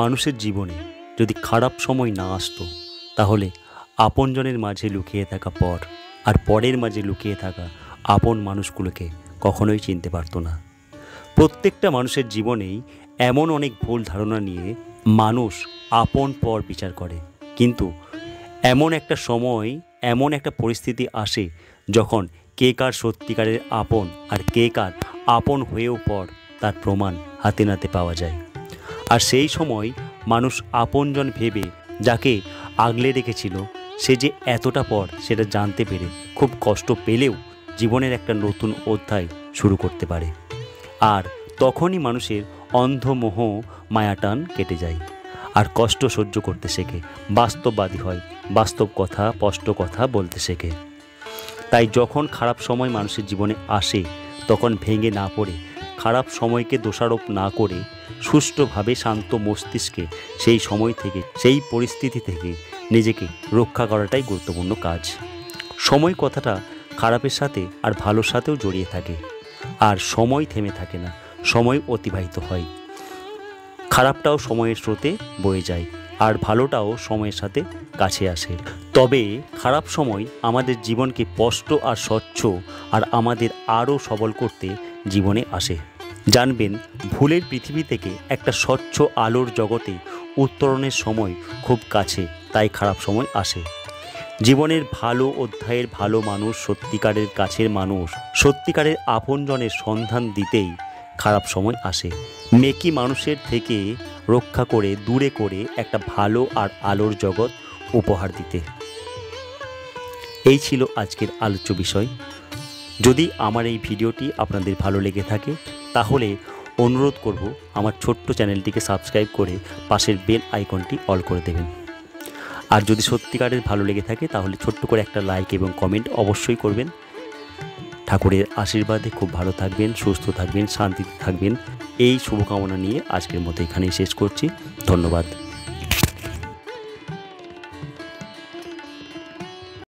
মানুষের জীবনে যদি খারাপ সময় না আসতো তাহলে আপনজনের মাঝে লুকিয়ে থাকা পর আর পরের মাঝে লুকিয়ে থাকা আপন মানুষগুলোকে কখনোই চিনতে পারতো না। প্রত্যেকটা মানুষের জীবনেই এমন অনেক ভুল ধারণা নিয়ে মানুষ আপন পর বিচার করে, কিন্তু এমন একটা সময় এমন একটা পরিস্থিতি আসে যখন কে কার সত্যিকারের আপন আর কে কার আপন হয়েও পর তার প্রমাণ হাতে নাতে পাওয়া যায়। আর সেই সময় মানুষ আপনজন ভেবে যাকে আগলে রেখেছিল সে যে এতটা পর সেটা জানতে পেরে খুব কষ্ট পেলেও জীবনের একটা নতুন অধ্যায় শুরু করতে পারে। আর তখনই মানুষের অন্ধমোহ মায়াটান কেটে যায় আর কষ্ট সহ্য করতে শেখে, বাস্তববাদী হয়, বাস্তব কথা স্পষ্ট কথা বলতে শেখে। তাই যখন খারাপ সময় মানুষের জীবনে আসে তখন ভেঙে না পড়ে, খারাপ সময়কে দোষারোপ না করে সুষ্ঠুভাবে শান্ত মস্তিষ্কে সেই সময় থেকে সেই পরিস্থিতি থেকে নিজেকে রক্ষা করাটাই গুরুত্বপূর্ণ কাজ। সময় কথাটা খারাপের সাথে আর ভালোর সাথেও জড়িয়ে থাকে, আর সময় থেমে থাকে না, সময় অতিবাহিত হয়। খারাপটাও সময়ের স্রোতে বয়ে যায় আর ভালোটাও সময়ের সাথে কাছে আসে। তবে খারাপ সময় আমাদের জীবনকে স্পষ্ট আর স্বচ্ছ আর আমাদের আরও সবল করতে জীবনে আসে। জানবেন, ভুলের পৃথিবী থেকে একটা স্বচ্ছ আলোর জগতে উত্তরণের সময় খুব কাছে, তাই খারাপ সময় আসে। জীবনের ভালো অধ্যায়ের ভালো মানুষ, সত্যিকারের কাছের মানুষ, সত্যিকারের আপনজনের সন্ধান দিতেই খারাপ সময় আসে। মেকি মানুষের থেকে রক্ষা করে দূরে করে একটা ভালো আর আলোর জগৎ উপহার দিতে। এই ছিল আজকের আলোচ্য বিষয়। যদি আমার এই ভিডিওটি আপনাদের ভালো লেগে থাকে তাহলে অনুরোধ করব আমার ছোট্ট চ্যানেলটিকে সাবস্ক্রাইব করে পাশের বেল আইকনটি অল করে দেবেন। আর যদি সত্যিকারের ভালো লেগে থাকে তাহলে ছোট্ট করে একটা লাইক এবং কমেন্ট অবশ্যই করবেন। ঠাকুরের আশীর্বাদে খুব ভালো থাকবেন, সুস্থ থাকবেন, শান্তিতে থাকবেন, এই শুভকামনা নিয়ে আজকের মতো এখানেই শেষ করছি। ধন্যবাদ।